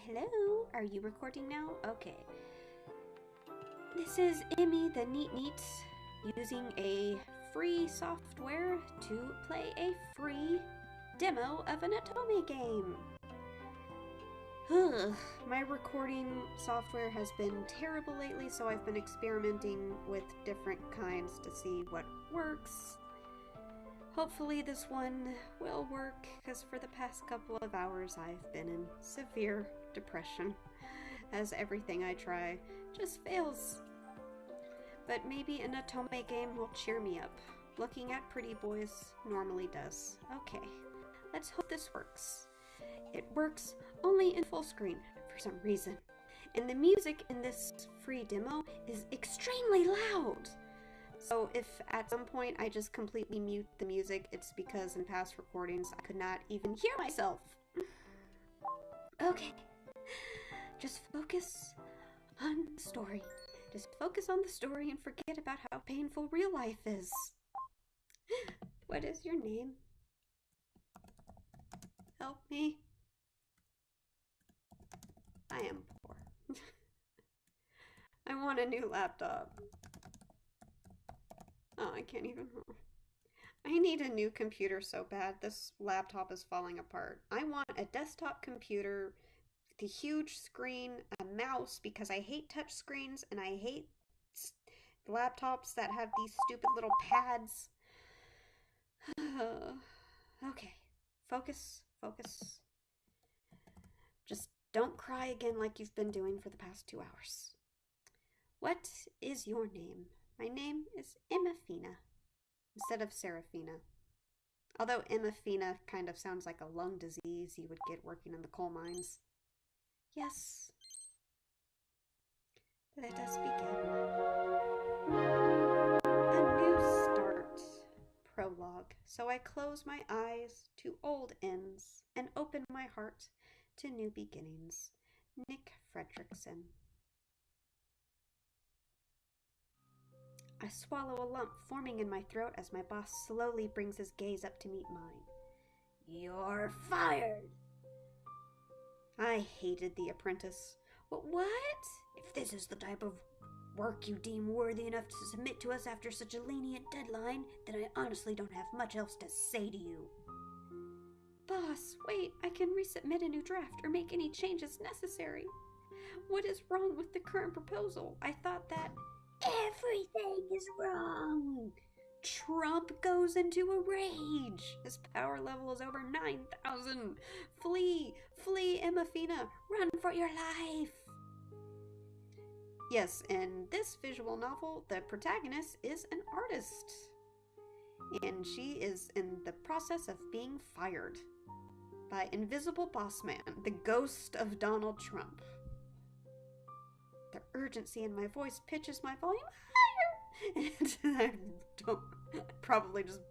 Hello? Are you recording now? Okay. This is Emmy the Neat Neat using a free software to play a free demo of an Otome game. My recording software has been terrible lately, so I've been experimenting with different kinds to see what works. Hopefully this one will work, because for the past couple of hours I've been in severe depression, as everything I try just fails. But maybe an Otome game will cheer me up. Looking at pretty boys normally does. Okay, let's hope this works. It works only in full screen for some reason. And the music in this free demo is extremely loud. So if at some point I just completely mute the music, it's because in past recordings I could not even hear myself. Okay, just focus on the story. Just focus on the story and forget about how painful real life is. What is your name? Help me. I am poor. I want a new laptop. Oh, I can't even. I need a new computer so bad. This laptop is falling apart. I want a desktop computer with a huge screen, a mouse, because I hate touch screens and I hate laptops that have these stupid little pads. Okay. Focus. Focus. Just don't cry again like you've been doing for the past 2 hours. What is your name? My name is Emafina, instead of Serafina. Although Emafina kind of sounds like a lung disease you would get working in the coal mines. Yes. Let us begin. A new start. Prologue. So I close my eyes to old ends and open my heart to new beginnings. Nick Fredrickson. I swallow a lump forming in my throat as my boss slowly brings his gaze up to meet mine. You're fired! I hated the apprentice. What? If this is the type of work you deem worthy enough to submit to us after such a lenient deadline, then I honestly don't have much else to say to you. Boss, wait, I can resubmit a new draft or make any changes necessary. What is wrong with the current proposal? I thought that everything is wrong. Trump goes into a rage. His power level is over 9,000. Flee, Emafina, run for your life. Yes, in this visual novel, the protagonist is an artist. And she is in the process of being fired by Invisible Boss Man, the ghost of Donald Trump. The urgency in my voice pitches my volume higher. And I probably just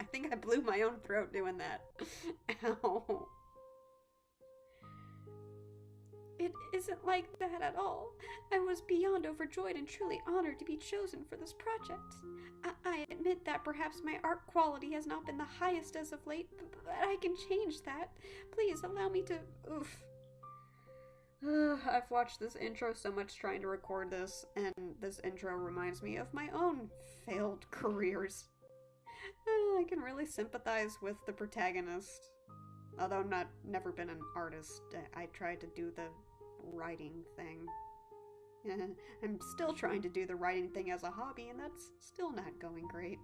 I think I blew my own throat doing that. Ow. It isn't like that at all. I was beyond overjoyed and truly honored to be chosen for this project. I admit that perhaps my art quality has not been the highest as of late, but I can change that. Please allow me to... Oof. I've watched this intro so much trying to record this, and this intro reminds me of my own failed careers. I can really sympathize with the protagonist. Although never been an artist, I tried to do the writing thing. I'm still trying to do the writing thing as a hobby, and that's still not going great.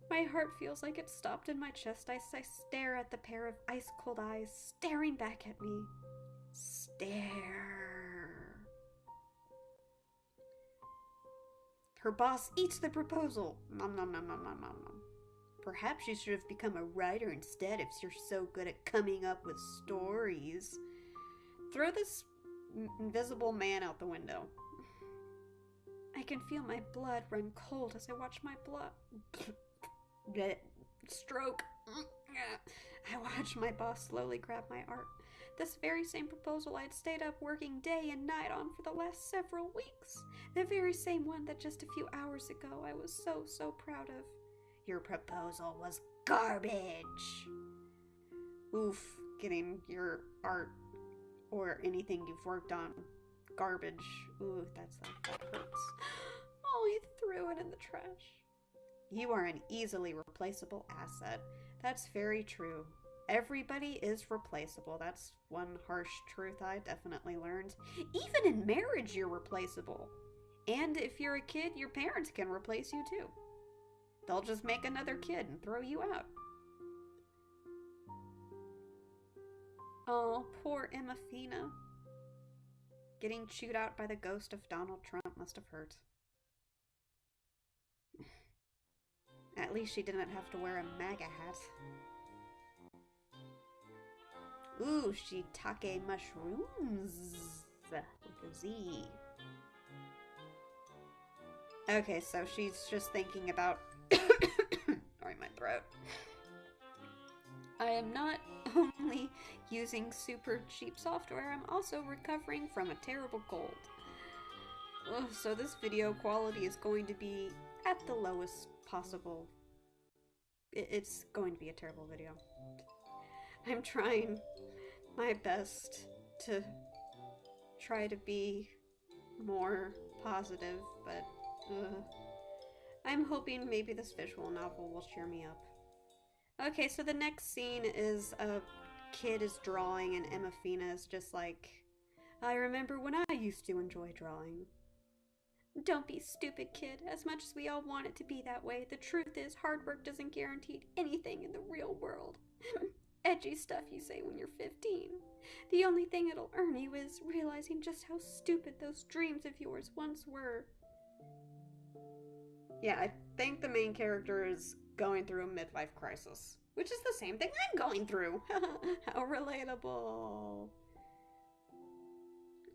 My heart feels like it stopped in my chest as I stare at the pair of ice-cold eyes staring back at me. Stare. Her boss eats the proposal. Nom nom nom nom nom nom nom. Perhaps you should have become a writer instead if you're so good at coming up with stories. Throw this invisible man out the window. I can feel my blood run cold as I watch my stroke. I watch my boss slowly grab my art. This very same proposal I had stayed up working day and night on for the last several weeks. The very same one that just a few hours ago I was so proud of. Your proposal was garbage. Oof, getting your art or anything you've worked on garbage. Ooh, that hurts. Oh, he threw it in the trash. You are an easily replaceable asset. That's very true. Everybody is replaceable. That's one harsh truth I definitely learned. Even in marriage, you're replaceable. And if you're a kid, your parents can replace you too. They'll just make another kid and throw you out. Oh, poor Emafina. Getting chewed out by the ghost of Donald Trump must have hurt. At least she didn't have to wear a MAGA hat. Ooh, shiitake mushrooms with a Z. Okay, so she's just thinking about... Sorry, my throat. I am not only using super cheap software, I'm also recovering from a terrible cold. Ugh, so this video quality is going to be at the lowest possible. It's going to be a terrible video. I'm trying my best to try to be more positive, but I'm hoping maybe this visual novel will cheer me up. Okay, so the next scene is a kid is drawing and Emafina is just like, I remember when I used to enjoy drawing. Don't be stupid, kid. As much as we all want it to be that way, the truth is hard work doesn't guarantee anything in the real world. Edgy stuff you say when you're 15. The only thing it'll earn you is realizing just how stupid those dreams of yours once were. Yeah, I think the main character is going through a midlife crisis, which is the same thing I'm going through. How relatable.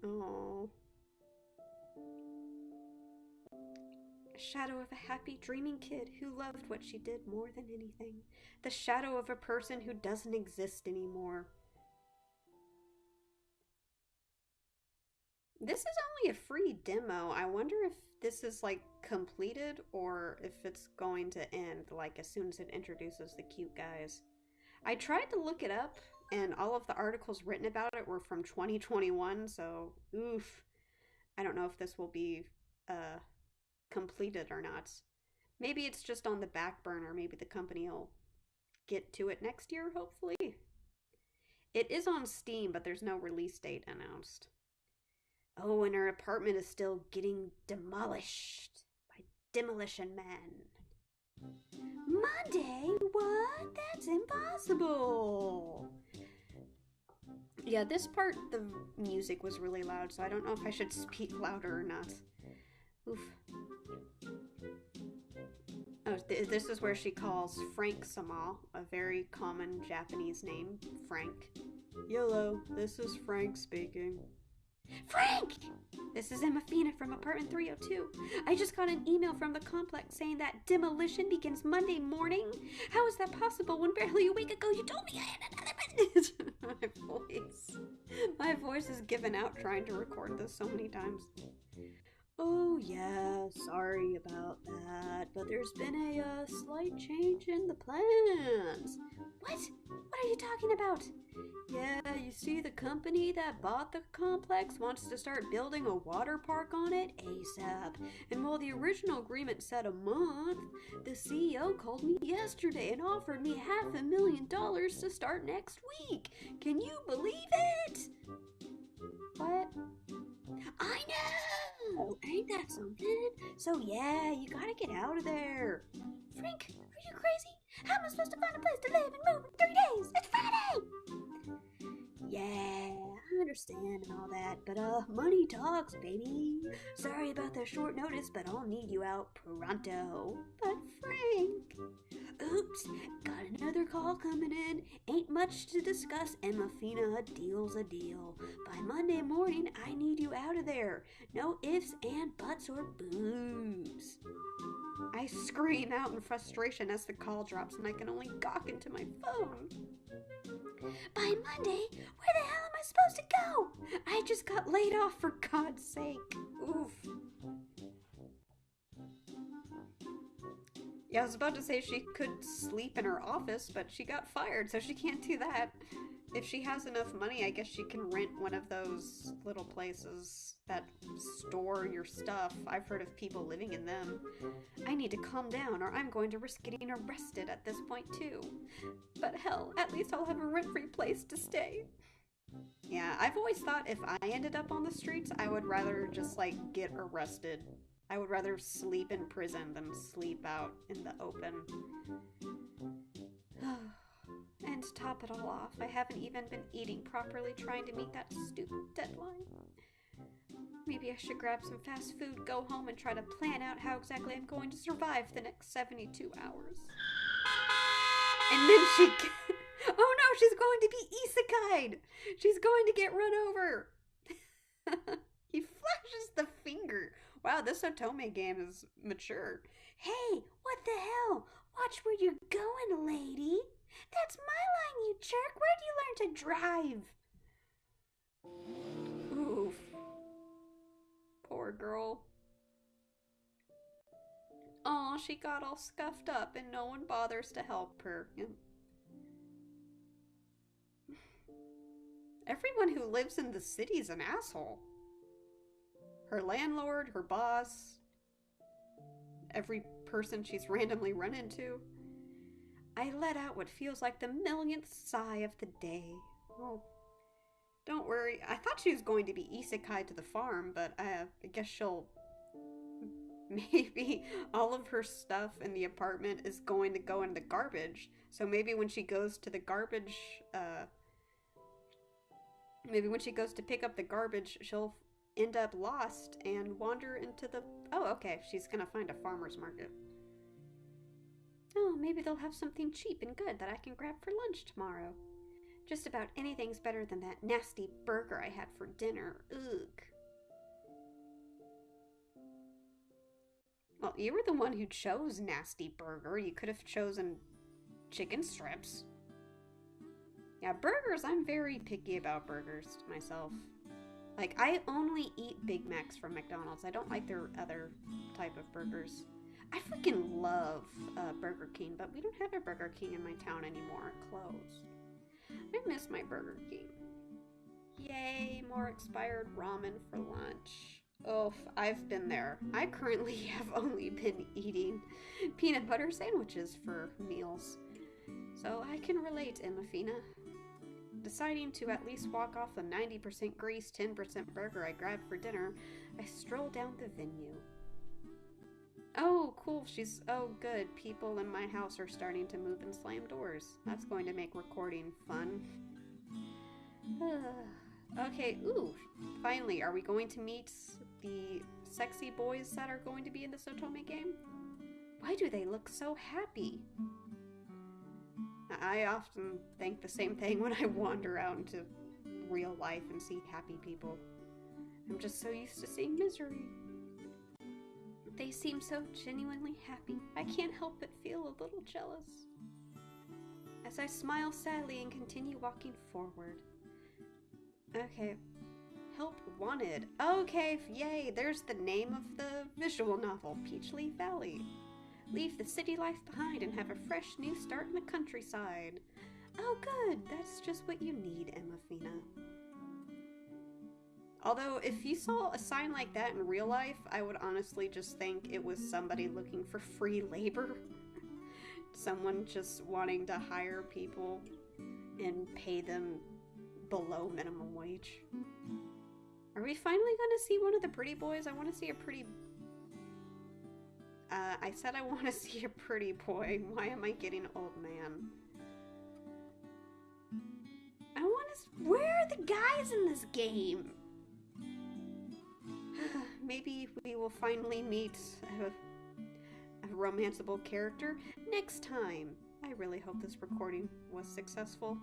Oh. A shadow of a happy, dreaming kid who loved what she did more than anything. The shadow of a person who doesn't exist anymore. This is only a free demo. I wonder if this is like completed or if it's going to end like as soon as it introduces the cute guys. I tried to look it up and all of the articles written about it were from 2021, so oof. I don't know if this will be completed or not. Maybe it's just on the back burner. Maybe the company will get to it next year, hopefully. It is on Steam, but there's no release date announced. Oh, and her apartment is still getting demolished by Demolition Man. Monday? What? That's impossible. Yeah, this part, the music was really loud, so I don't know if I should speak louder or not. Oof. Oh, this is where she calls Frank Sama, a very common Japanese name, Frank. Hello, this is Frank speaking. Frank! This is Emafina from apartment 302. I just got an email from the complex saying that demolition begins Monday morning. How is that possible when barely a week ago you told me I had another minute? My voice is given out trying to record this so many times. Oh yeah, sorry about that, but there's been a slight change in the plans. What? What are you talking about? Yeah, you see, the company that bought the complex wants to start building a water park on it ASAP. And while the original agreement said a month, the CEO called me yesterday and offered me $500,000 to start next week. Can you believe it? What? I know! Ain't that something? So yeah, you gotta get out of there. Frank, are you crazy? How am I supposed to find a place to live and move in 3 days? It's Friday! Yeah, I understand and all that, but money talks, baby. Sorry about the short notice, but I'll need you out pronto. But Frank... Oops, got another call coming in. Ain't much to discuss, Emafina. A deal's a deal. By Monday morning, I need you out of there. No ifs and buts or boos. I scream out in frustration as the call drops and I can only gawk into my phone. By Monday? Where the hell am I supposed to go? I just got laid off, for God's sake. Oof. Yeah, I was about to say she could sleep in her office, but she got fired, so she can't do that. If she has enough money, I guess she can rent one of those little places that store your stuff. I've heard of people living in them. I need to calm down, or I'm going to risk getting arrested at this point, too. But hell, at least I'll have a rent-free place to stay. Yeah, I've always thought if I ended up on the streets, I would rather just, like, get arrested. I would rather sleep in prison than sleep out in the open. And to top it all off, I haven't even been eating properly trying to meet that stupid deadline. Maybe I should grab some fast food, go home, and try to plan out how exactly I'm going to survive the next 72 hours. And then she... Oh no, she's going to be isekai'd! She's going to get run over! He flashes the finger. Wow, this Otome game is mature. Hey, what the hell? Watch where you're going, lady. That's my line, you jerk. Where do you learn to drive? Oof. Poor girl. Aw, she got all scuffed up and no one bothers to help her. Everyone who lives in the city's an asshole. Her landlord, her boss, every person she's randomly run into. I let out what feels like the millionth sigh of the day. Oh, don't worry. I thought she was going to be isekai to the farm, but I guess she'll... Maybe all of her stuff in the apartment is going to go in the garbage. So maybe when she goes to the garbage, maybe when she goes to pick up the garbage, she'll end up lost and wander into the... Oh, okay. She's gonna find a farmer's market. Oh, maybe they'll have something cheap and good that I can grab for lunch tomorrow. Just about anything's better than that nasty burger I had for dinner. Ugh. Well, you were the one who chose nasty burger. You could have chosen chicken strips. Yeah, burgers, I'm very picky about burgers myself. Like, I only eat Big Macs from McDonald's. I don't like their other type of burgers. I freaking love Burger King, but we don't have a Burger King in my town anymore. It closed. I miss my Burger King. Yay, more expired ramen for lunch. Oh, I've been there. I currently have only been eating peanut butter sandwiches for meals. So I can relate, Emafina. Deciding to at least walk off the 90% grease, 10% burger I grabbed for dinner, I stroll down the venue. Oh, cool. Oh, good. People in my house are starting to move and slam doors. That's going to make recording fun. Okay, ooh. Finally, are we going to meet the sexy boys that are going to be in the Otome game? Why do they look so happy? I often think the same thing when I wander out into real life and see happy people. I'm just so used to seeing misery. They seem so genuinely happy. I can't help but feel a little jealous. As I smile sadly and continue walking forward. Okay. Help wanted. Okay, yay, there's the name of the visual novel, PeachLeaf Valley. Leave the city life behind and have a fresh new start in the countryside. Oh good, that's just what you need, Emafina. Although, if you saw a sign like that in real life, I would honestly just think it was somebody looking for free labor. Someone just wanting to hire people and pay them below minimum wage. Are we finally going to see one of the pretty boys? I want to see a pretty... I said I want to see a pretty boy. Why am I getting old man? I want to... Where are the guys in this game? Maybe we will finally meet a romanceable character next time. I really hope this recording was successful.